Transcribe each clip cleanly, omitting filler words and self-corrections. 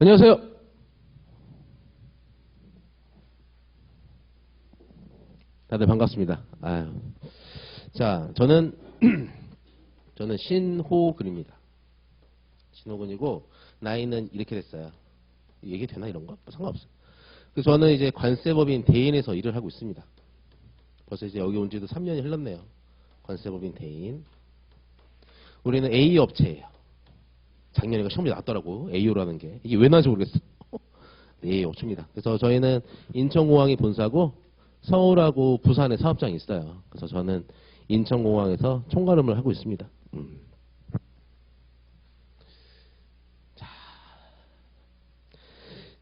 안녕하세요. 다들 반갑습니다. 아유. 자, 저는 신호근입니다. 신호근이고 나이는 이렇게 됐어요. 얘기 되나 이런 거? 상관없어요. 그래서 저는 이제 관세법인 대인에서 일을 하고 있습니다. 벌써 이제 여기 온 지도 3년이 흘렀네요. 관세법인 대인. 우리는 A 업체예요. 작년에 시험이 나왔더라고. AO라는 게. 이게 왜 나왔는지 모르겠어. A 업체입니다. 그래서 저희는 인천공항이 본사고 서울하고 부산에 사업장이 있어요. 그래서 저는 인천공항에서 총괄업무를 하고 있습니다.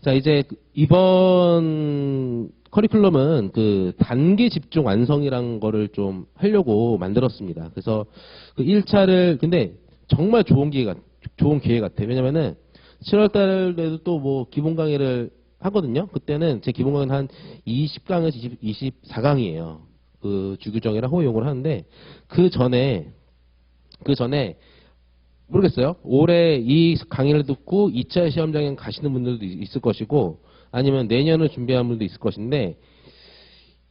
자, 이제 이번 커리큘럼은 그 단계 집중 완성이란 거를 좀 하려고 만들었습니다. 그래서 그 1차를 근데 정말 좋은 기회 같아요. 왜냐면은 7월 달에도 또 뭐 기본 강의를 하거든요. 그때는 제 기본 강의는 한 20강에서 24강이에요. 그 주규정이랑 호용을 하는데 그 전에 모르겠어요. 올해 이 강의를 듣고 2차 시험장에 가시는 분들도 있을 것이고 아니면 내년을 준비하는 분도 있을 것인데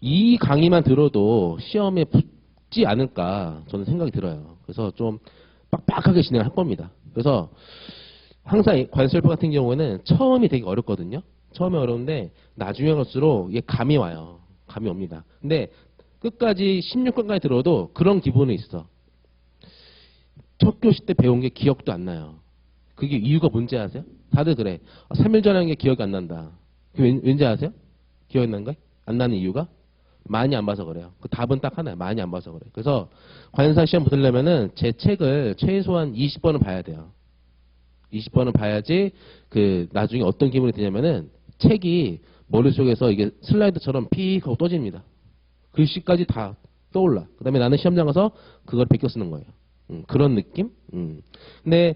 이 강의만 들어도 시험에 붙지 않을까 저는 생각이 들어요. 그래서 좀 빡빡하게 진행할 겁니다. 그래서 항상 관설법 같은 경우에는 처음이 되게 어렵거든요. 처음에 어려운데 나중에 갈수록 이게 감이 와요. 감이 옵니다. 근데 끝까지 16강까지 들어도 그런 기분은 있어. 첫 교시 때 배운 게 기억도 안 나요. 그게 이유가 뭔지 아세요? 다들 그래. 3일 전에 한 게 기억이 안 난다. 왠지 아세요? 기억이 나는 거야? 안 나는 이유가? 많이 안 봐서 그래요. 그 답은 딱 하나예요. 많이 안 봐서 그래요. 그래서 관사 시험 붙으려면은 제 책을 최소한 20번은 봐야 돼요. 20번은 봐야지 그 나중에 어떤 기분이 드냐면은 책이 머릿속에서 이게 슬라이드처럼 픽 하고 떠집니다. 글씨까지 다 떠올라. 그 다음에 나는 시험장 가서 그걸 베껴 쓰는 거예요. 그런 느낌? 근데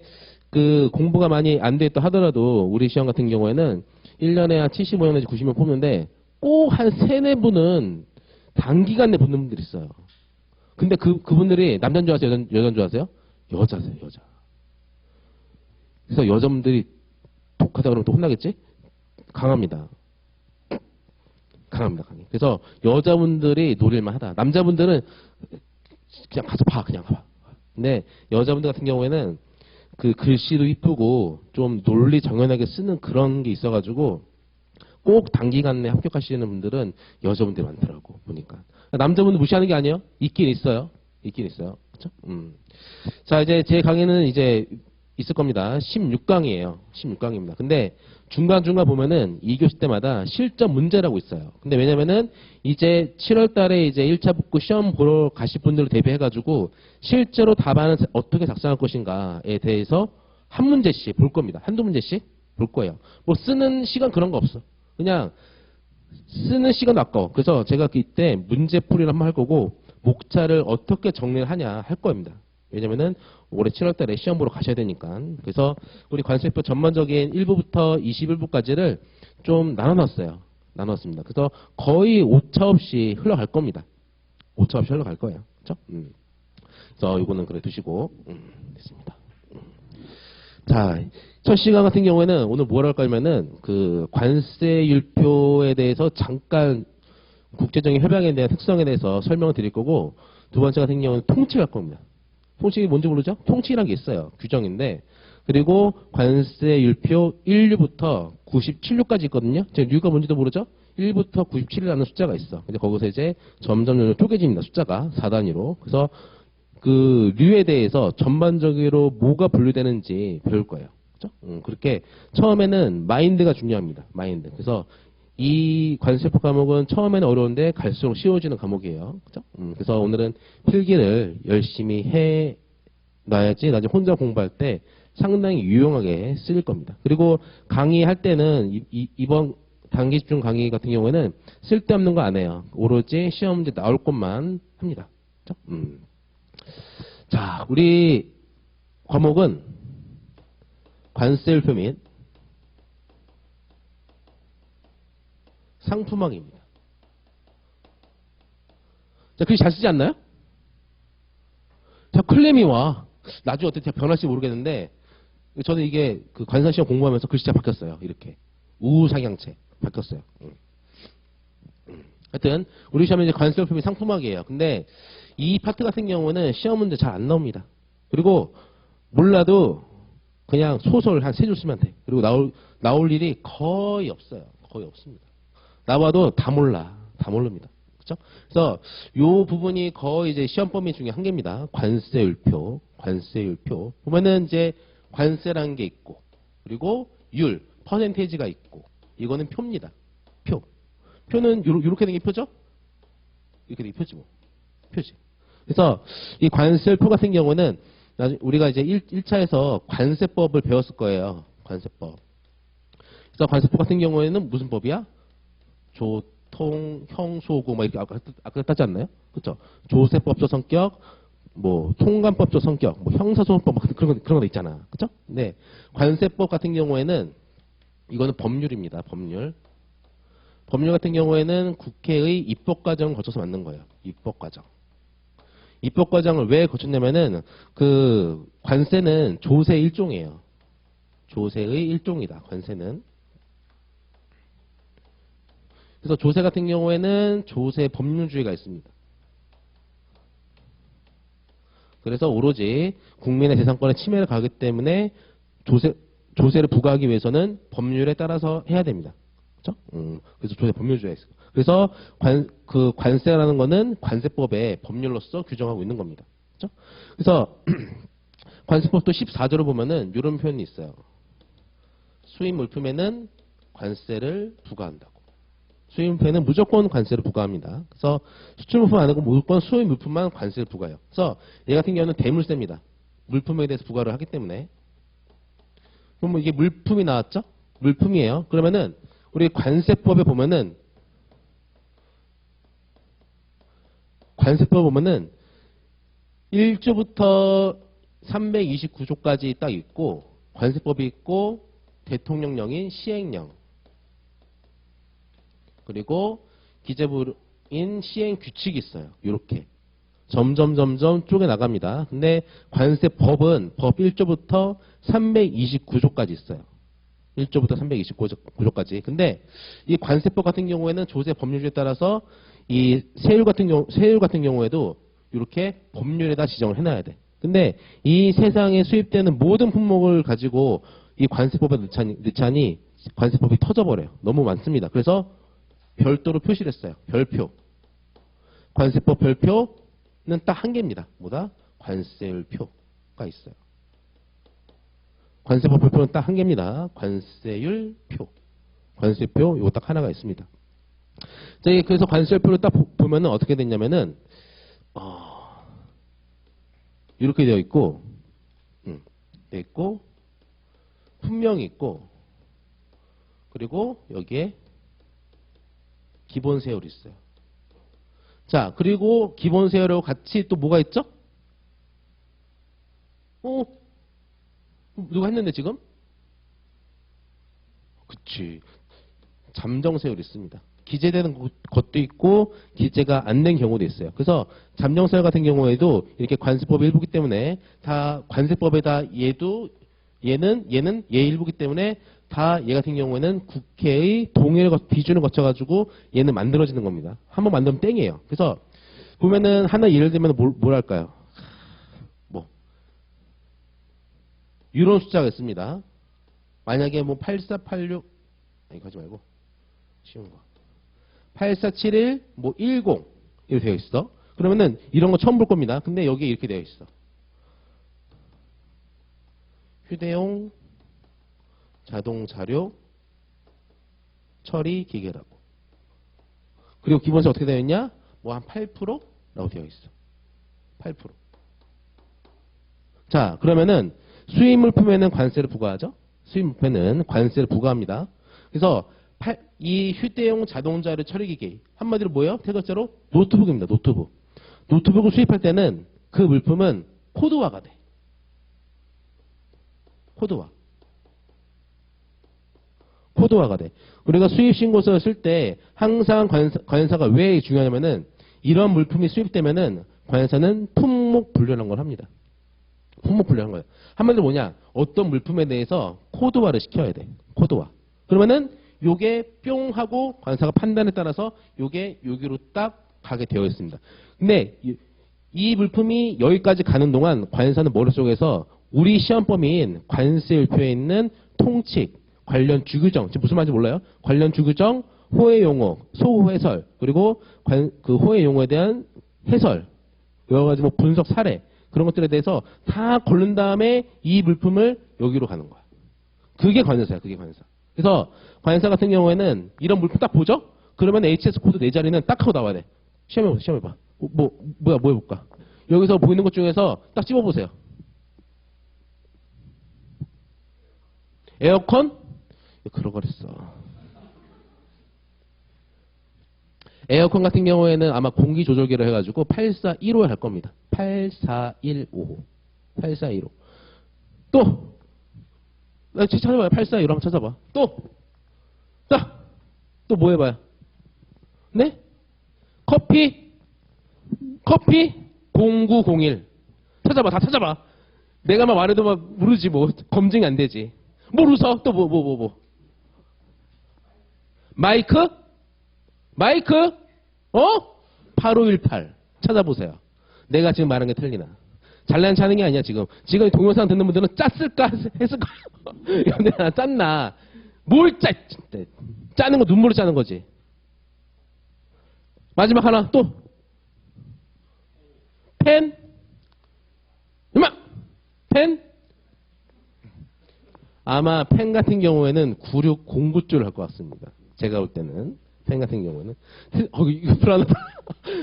그 공부가 많이 안 돼 있다 하더라도 우리 시험 같은 경우에는 1년에 한 75명 내지 90명 뽑는데 꼭 한 3, 4분은 단기간 내에 붙는 분들이 있어요. 근데 그분들이 남자인 줄 아세요? 여자인 줄 아세요? 여자세요, 여자. 그래서 여자분들이 독하다 그러면 또 혼나겠지? 강합니다. 강합니다, 강해. 그래서 여자분들이 노릴만 하다. 남자분들은 그냥 가서 봐, 그냥 봐. 근데 여자분들 같은 경우에는 그 글씨도 이쁘고 좀 논리 정연하게 쓰는 그런 게 있어가지고 꼭 단기간 내에 합격하시는 분들은 여자분들이 많더라고, 보니까. 남자분들 무시하는 게 아니에요. 있긴 있어요. 있긴 있어요. 그쵸? 자, 이제 제 강의는 이제 있을 겁니다. 16강이에요. 16강입니다. 근데 중간중간 보면은 2교시 때마다 실전 문제라고 있어요. 근데 왜냐면은 이제 7월 달에 이제 1차 붙고 시험 보러 가실 분들을 대비해가지고 실제로 답안을 어떻게 작성할 것인가에 대해서 한 문제씩 볼 겁니다. 한두 문제씩 볼 거예요. 뭐 쓰는 시간 그런 거 없어. 그냥 쓰는 시간도 아까워. 그래서 제가 이때 문제풀이를 한번 할 거고 목차를 어떻게 정리를 하냐 할 겁니다. 왜냐면은 올해 7월 달에 시험 보러 가셔야 되니까. 그래서 우리 관세표 전반적인 1부부터 21부까지를 좀 나눠놨어요. 나눴습니다. 그래서 거의 오차 없이 흘러갈 겁니다. 오차 없이 흘러갈 거예요. 그렇죠? 그래서 이거는 그래 두시고 됐습니다. 자, 첫 시간 같은 경우에는 오늘 뭘 할 거냐면은 그 관세율표에 대해서 잠깐 국제적인 협약에 대한 특성에 대해서 설명을 드릴 거고 두 번째 같은 경우는 통치할 겁니다. 통치가 뭔지 모르죠? 통치라는 게 있어요. 규정인데 그리고 관세율표 1류부터 97류까지 있거든요. 제가 류가 뭔지도 모르죠? 1부터 97이라는 숫자가 있어. 근데 거기서 이제 점점 쪼개집니다. 숫자가 4단위로. 그래서 그 류에 대해서 전반적으로 뭐가 분류되는지 배울 거예요. 그렇죠? 그렇게 처음에는 마인드가 중요합니다. 마인드. 그래서 이 관세법 과목은 처음에는 어려운데 갈수록 쉬워지는 과목이에요. 그렇죠? 그래서 오늘은 필기를 열심히 해 놔야지 나중에 혼자 공부할 때 상당히 유용하게 쓰일 겁니다. 그리고 강의할 때는 이번 단기 집중 강의 같은 경우에는 쓸데없는 거 안 해요. 오로지 시험 문제 나올 것만 합니다. 그렇죠? 자, 우리 과목은 관세율표 및 상품화입니다. 자, 글씨 잘 쓰지 않나요? 자, 클램이 와. 나중에 어떻게 변할지 모르겠는데 저는 이게 그 관사 시험 공부하면서 글씨가 바뀌었어요. 이렇게. 우상향체. 바뀌었어요. 하여튼, 우리 시험은 이제 관세율표이 상품학이에요. 근데 이 파트 같은 경우는 시험 문제 잘 안 나옵니다. 그리고 몰라도 그냥 소설 한 3줄 쓰면 돼. 그리고 나올 일이 거의 없어요. 거의 없습니다. 나와도 다 몰라. 다 모릅니다. 그죠? 그래서 요 부분이 거의 이제 시험 범위 중에 한 개입니다. 관세율표. 관세율표. 보면은 이제 관세라는 게 있고, 그리고 율, 퍼센테이지가 있고, 이거는 표입니다. 표. 표는 요렇게 된 게 표죠? 이렇게 된 게 표지 뭐. 표지. 그래서 이 관세율표 같은 경우는 우리가 이제 1차에서 관세법을 배웠을 거예요. 관세법. 그래서 관세법 같은 경우에는 무슨 법이야? 조통, 형소고, 막 이렇게 아까 따지 않나요? 그렇죠? 조세법적 성격, 뭐 통관법적 성격, 뭐 형사소송법 그런 거 있잖아. 그렇죠? 네. 관세법 같은 경우에는 이거는 법률입니다. 법률. 법률 같은 경우에는 국회의 입법 과정을 거쳐서 만든 거예요. 입법 과정. 입법 과정을 왜 거쳤냐면은 그 관세는 조세의 일종이에요. 조세의 일종이다. 관세는. 그래서 조세 같은 경우에는 조세 법률주의가 있습니다. 그래서 오로지 국민의 재산권의 침해를 가하기 때문에 조세를 부과하기 위해서는 법률에 따라서 해야 됩니다. 그렇죠? 그래서 조세 법률주의가 있어요. 그래서 그 관세라는 거는 관세법의 법률로서 규정하고 있는 겁니다. 그렇죠? 그래서 관세법도 14조를 보면은 이런 표현이 있어요. 수입 물품에는 관세를 부과한다고. 수입 물품에는 무조건 관세를 부과합니다. 그래서 수출 물품 안 하고 무조건 수입 물품만 관세를 부과해요. 그래서 얘 같은 경우는 대물세입니다. 물품에 대해서 부과를 하기 때문에. 그럼 이게 물품이 나왔죠? 물품이에요. 그러면은 우리 관세법에 보면은 1조부터 329조까지 딱 있고 관세법이 있고 대통령령인 시행령 그리고 기재부인 시행 규칙이 있어요. 이렇게 점점 쪼개 나갑니다. 근데 관세법은 법 1조부터 329조까지 있어요. 1조부터 329조까지. 근데 이 관세법 같은 경우에는 조세 법률주에 따라서 이 세율 같은 경우에도 이렇게 법률에다 지정을 해놔야 돼. 근데 이 세상에 수입되는 모든 품목을 가지고 이 관세법에 넣자니 관세법이 터져버려요. 너무 많습니다. 그래서 별도로 표시를 했어요. 별표. 관세법 별표는 딱 한 개입니다. 뭐다? 관세율표가 있어요. 관세법 별표는 딱 한 개입니다. 관세율표. 관세표 이거 딱 하나가 있습니다. 그래서 관세율표를 딱 보면은 어떻게 됐냐면은 이렇게 되어 있고 분명히 있고 그리고 여기에 기본 세율이 있어요. 자, 그리고 기본 세율하고 같이 또 뭐가 있죠? 누가 했는데 지금? 그치. 잠정 세율이 있습니다. 기재되는 것도 있고 기재가 안 된 경우도 있어요. 그래서 잠정 세율 같은 경우에도 이렇게 관세법의 일부기 때문에 다 관세법에다 얘는 얘 일부기 때문에 다 얘 같은 경우에는 국회의 동의를 비준을 거쳐가지고 얘는 만들어지는 겁니다. 한번 만들면 땡이에요. 그래서 보면은 하나 예를 들면 뭘 할까요? 뭐 이런 숫자가 있습니다. 만약에 뭐 8486 아니 가지 말고 쉬운 거 8471 뭐 10 이렇게 되어 있어. 그러면은 이런 거 처음 볼 겁니다. 근데 여기에 이렇게 되어 있어. 휴대용 자동 자료 처리 기계라고. 그리고 기본세 어떻게 되어 있냐? 뭐 한 8%라고 되어 있어. 8%. 자, 그러면은 수입 물품에는 관세를 부과하죠? 수입 물품에는 관세를 부과합니다. 그래서 이 휴대용 자동자료 처리기기 한마디로 뭐예요? 태글자로 노트북입니다. 노트북. 노트북을 수입할 때는 그 물품은 코드화가 돼. 코드화가 돼. 우리가 수입 신고서를 쓸 때 항상 관세사가 왜 중요하냐면은 이런 물품이 수입되면은 관세사는 품목 분류라는 걸 합니다. 품목 분류하는 거예요. 한마디로 뭐냐? 어떤 물품에 대해서 코드화를 시켜야 돼. 코드화. 그러면은 요게 뿅 하고 관사가 판단에 따라서 요게 여기로 딱 가게 되어 있습니다. 근데 이 물품이 여기까지 가는 동안 관사는 머릿속에서 우리 시험 범위인 관세율표에 있는 통칙, 관련 주규정, 지금 무슨 말인지 몰라요? 관련 주규정, 호의 용어, 소호 해설, 그리고 그 호의 용어에 대한 해설, 여러 가지 뭐 분석 사례, 그런 것들에 대해서 다 고른 다음에 이 물품을 여기로 가는 거야. 그게 관사야, 그게 관사. 그래서 관사 같은 경우에는 이런 물품 딱 보죠? 그러면 HS 코드 4자리는 딱 하고 나와야 돼. 시험해봐, 시험해봐. 뭐 해볼까? 여기서 보이는 것 중에서 딱 집어보세요. 에어컨? 그런 거랬어. 에어컨 같은 경우에는 아마 공기 조절기로 해가지고 8415에 갈 겁니다. 84155. 8415. 또! 찾아봐요. 8415 한번 찾아봐. 또! 자! 또 뭐 해봐요? 네? 커피? 0901. 찾아봐. 다 찾아봐. 내가 막 말해도 막 모르지 뭐. 검증이 안 되지. 뭘 웃어? 또 뭐. 마이크? 8518. 찾아보세요. 내가 지금 말한 게 틀리나. 잘난 차는 게 아니야, 지금. 지금 동영상 듣는 분들은 짰을까? 했을까? 내가 짰나? 뭘 짜는 거 눈물로 짜는 거지. 마지막 하나, 또. 펜? 펜? 아마 펜 같은 경우에는 9609쪽을 할 것 같습니다. 제가 볼 때는. 펜 같은 경우에는. 이거 불안하다.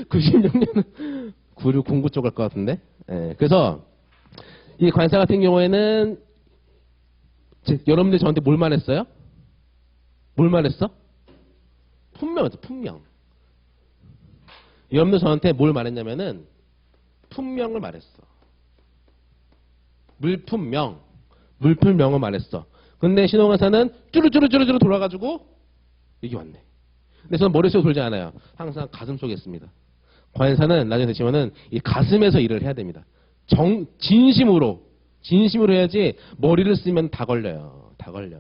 96년은 9609쪽 할 것 같은데. 예, 그래서 이 관사 같은 경우에는 여러분들 저한테 뭘 말했어요? 뭘 말했어? 품명. 여러분들 저한테 뭘 말했냐면은 품명을 말했어. 물품명을 말했어. 근데 신호관사는 쭈루쭈루 돌아가지고 여기 왔네. 근데 저는 머릿속에 돌지 않아요. 항상 가슴 속에 있습니다. 관사는 나중에 되시면은 이 가슴에서 일을 해야 됩니다. 진심으로 해야지 머리를 쓰면 다 걸려요. 다 걸려.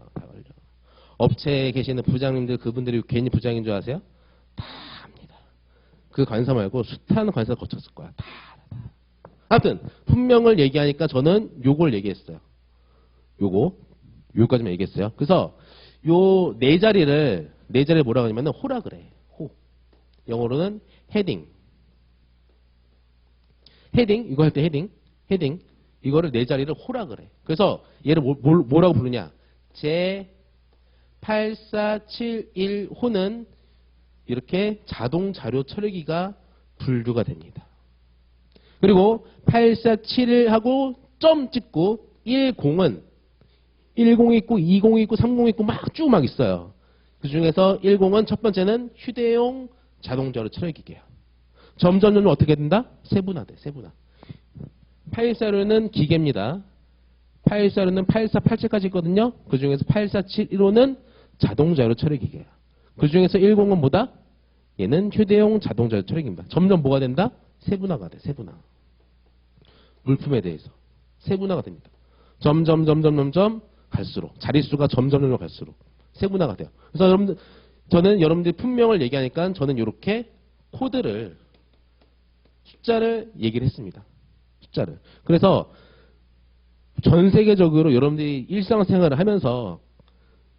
업체에 계시는 부장님들 그분들이 괜히 부장인 줄 아세요? 다 합니다. 그 관사 말고 숱한 관사 거쳤을 거야. 다. 아무튼 품명을 얘기하니까 저는 요걸 얘기했어요. 요거까지만 얘기했어요. 그래서 요 네 자리를 뭐라고 하냐면은 호라 그래. 호. 영어로는 헤딩. 이거 할 때 헤딩. 이거를 네 자리를 호라 그래. 그래서 얘를 뭐라고 부르냐? 제8471호는 이렇게 자동 자료 처리기가 분류가 됩니다. 그리고 8471하고 점 찍고 10은 10 있고 20 있고 30 있고 막 쭉 막 있어요. 그 중에서 10은 첫 번째는 휴대용 자동자료 처리기계야. 점점 어떻게 된다? 세분화돼. 814료는 기계입니다. 814료는 8487까지 있거든요. 그 중에서 8471호는 자동자료 처리기계야. 그 중에서 10은 뭐다? 얘는 휴대용 자동자료 처리기입니다. 점점 뭐가 된다? 세분화가 돼. 세분화. 물품에 대해서 세분화가 됩니다. 점점 갈수록 자릿수가 점점 갈수록 세분화가 돼요. 그래서 저는 여러분들이 품명을 얘기하니까 저는 이렇게 코드를 숫자를 얘기를 했습니다. 숫자를. 그래서 전 세계적으로 여러분들이 일상생활을 하면서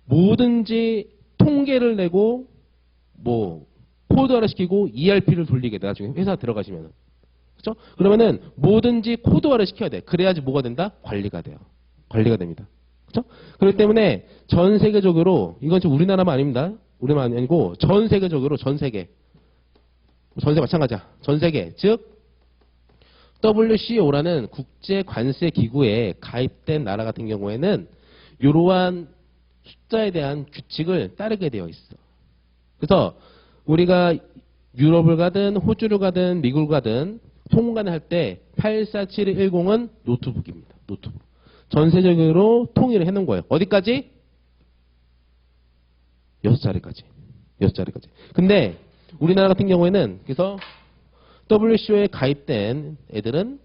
뭐든지 통계를 내고 뭐 코드화를 시키고 ERP를 돌리게 돼. 나중에 회사 들어가시면. 그렇죠? 그러면은 뭐든지 코드화를 시켜야 돼. 그래야지 뭐가 된다? 관리가 돼요. 관리가 됩니다. 그렇죠? 그렇기 때문에 전 세계적으로 이건 지금 우리나라만 아닙니다. 우리나라만 아니고 전 세계적으로 전 세계 마찬가지야. 전 세계 즉 WCO라는 국제 관세 기구에 가입된 나라 같은 경우에는 이러한 숫자에 대한 규칙을 따르게 되어 있어. 그래서 우리가 유럽을 가든 호주를 가든 미국을 가든 통관을 할 때 847110은 노트북입니다. 노트북. 전세적으로 통일을 해놓은 거예요. 어디까지? 6자리까지. 근데 우리나라 같은 경우에는 그래서 WCO에 가입된 애들은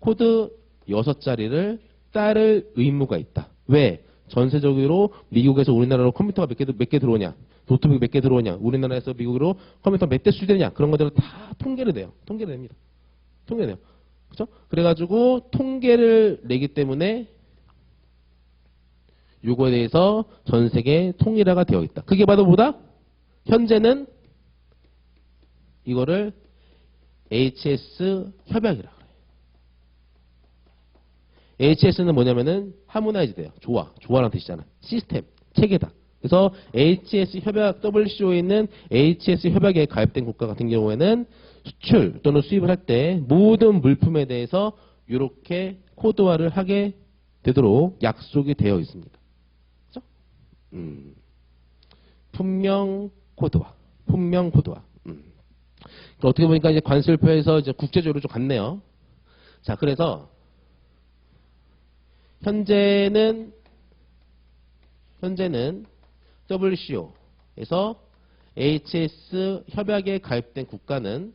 코드 6자리를 따를 의무가 있다. 왜? 전세적으로 미국에서 우리나라로 컴퓨터가 몇 개 들어오냐? 노트북이 몇 개 들어오냐? 우리나라에서 미국으로 컴퓨터 몇 대 수주되냐? 그런 것들을 다 통계를 내요. 통계를 냅니다. 통계를 내요. 그죠? 그래가지고 통계를 내기 때문에 요거에 대해서 전 세계 통일화가 되어 있다. 그게 바로 뭐다? 현재는 이거를 HS 협약이라 그래요. HS는 뭐냐면은 하모나이즈 돼요. 조화라는 뜻이잖아. 시스템, 체계다. 그래서 HS 협약, WCO에 있는 HS 협약에 가입된 국가 같은 경우에는 수출 또는 수입을 할 때 모든 물품에 대해서 이렇게 코드화를 하게 되도록 약속이 되어 있습니다. 그렇죠? 품명 코드화. 어떻게 보니까 이제 관세율표에서 이제 국제적으로 좀 같네요. 자, 그래서 현재는 WCO에서 HS 협약에 가입된 국가는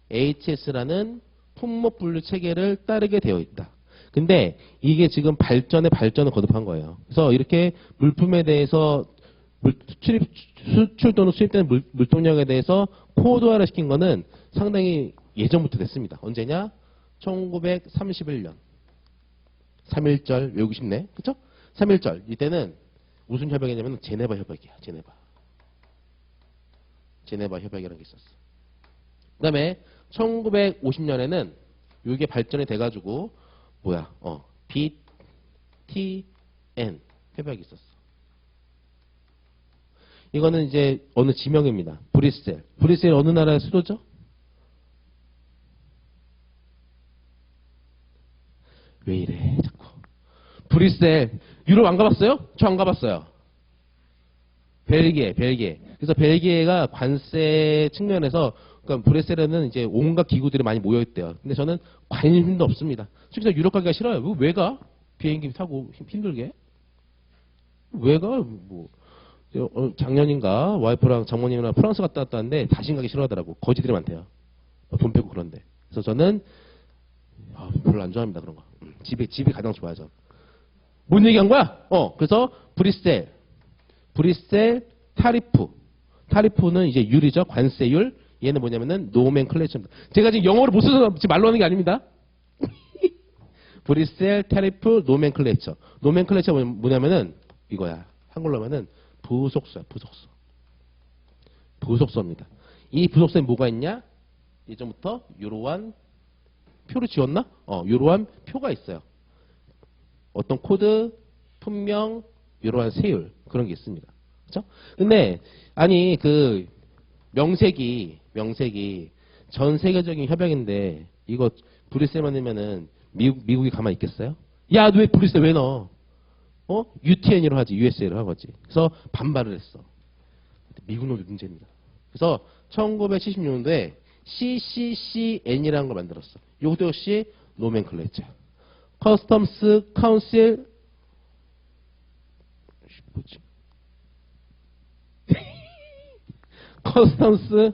HS라는 품목 분류 체계를 따르게 되어 있다. 근데 이게 지금 발전을 거듭한 거예요. 그래서 이렇게 물품에 대해서 수출 또는 수입되는 물동량에 대해서 코드화를 시킨 거는 상당히 예전부터 됐습니다. 언제냐? 1931년 3.1절 외우기 쉽네. 그쵸? 3.1절 이때는 무슨 협약이냐면 제네바 협약이야. 제네바 협약이라는 게 있었어. 그 다음에 1950년에는 이게 발전이 돼가지고 BTN 협약이 있었어. 이거는 이제 어느 지명입니다. 브뤼셀 어느 나라의 수도죠? 왜 이래 자꾸. 브뤼셀 유럽 안 가봤어요? 저 안 가봤어요. 벨기에. 그래서 벨기에가 관세 측면에서 그러니까 브뤼셀에는 이제 온갖 기구들이 많이 모여 있대요. 근데 저는 관심도 없습니다. 솔직히 유럽 가기가 싫어요. 왜 가? 비행기 타고 힘들게? 왜 가? 작년인가 와이프랑 장모님이랑 프랑스 갔다 왔다는데 다시 가기 싫어하더라고. 거지들이 많대요. 돈 빼고 그런데. 그래서 저는 별로 안 좋아합니다 그런 거. 집이 가장 좋아하죠. 뭔 얘기한 거야? 그래서 브뤼셀 타리프는 이제 율이죠. 관세율. 얘는 뭐냐면은 노멘클레이처입니다. 제가 지금 영어를 못 써서 지금 말로 하는 게 아닙니다. 브뤼셀 타리프 노멘클레이처. 노멘클레이처 뭐냐면은 이거야. 한글로 하면은 부속서입니다. 이 부속서에 뭐가 있냐? 예전부터 이러한 표를 지웠나? 이러한 표가 있어요. 어떤 코드, 품명, 이러한 세율 그런 게 있습니다. 그렇죠? 근데 아니 그 명색이 전 세계적인 협약인데 이거 브뤼셀만 넣으면은 미국이 가만히 있겠어요? 야, 너 왜 브뤼셀 왜 넣어? UTN으로 하지, USA로 하겠지. 그래서 반발을 했어. 미국 놈들 문제입니다. 그래서 1976년도에 CCCN이라는 걸 만들었어. 이것도 역시 노멘클레이처. 커스텀스 카운실 뭐지? 커스텀스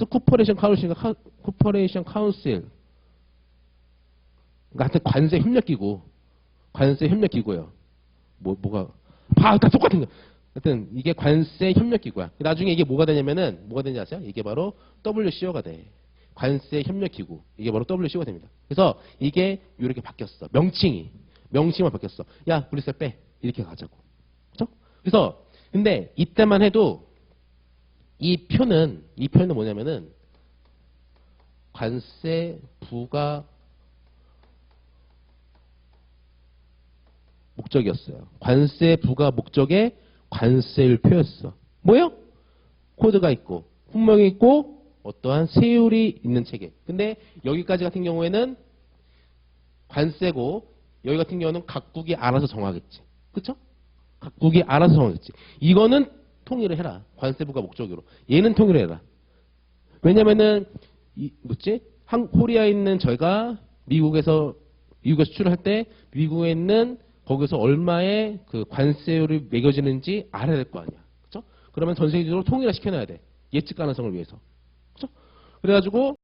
코퍼레이션 카운실. 그러니까 하여튼 관세 협력기구예요. 뭐가 다 똑같은 거. 하여튼 이게 관세 협력기구야. 나중에 이게 뭐가 되냐면은 뭐가 되는지 아세요? 이게 바로 WCO가 돼. 관세 협력기구. 이게 바로 WCO가 됩니다. 그래서 이게 이렇게 바뀌었어. 명칭만 바뀌었어. 야, 브뤼셀 빼. 이렇게 가자고. 그렇죠? 그래서 근데 이때만 해도 이 표는 뭐냐면은 관세 부과 목적이었어요. 관세 부과 목적의 관세율 표였어. 뭐요? 코드가 있고 품명이 있고 어떠한 세율이 있는 체계. 근데 여기까지 같은 경우에는 관세고 여기 같은 경우는 각국이 알아서 정하겠지. 그렇죠? 각국이 알아서 정하겠지. 이거는 통일을 해라. 관세부가 목적으로. 얘는 통일을 해라. 왜냐면은 코리아에 있는 저희가 미국에서 수출을 할 때 미국에 있는 거기서 얼마의 그 관세율이 매겨지는지 알아야 될 거 아니야. 그렇죠? 그러면 전 세계적으로 통일화 시켜놔야 돼. 예측 가능성을 위해서. 그렇죠? 그래가지고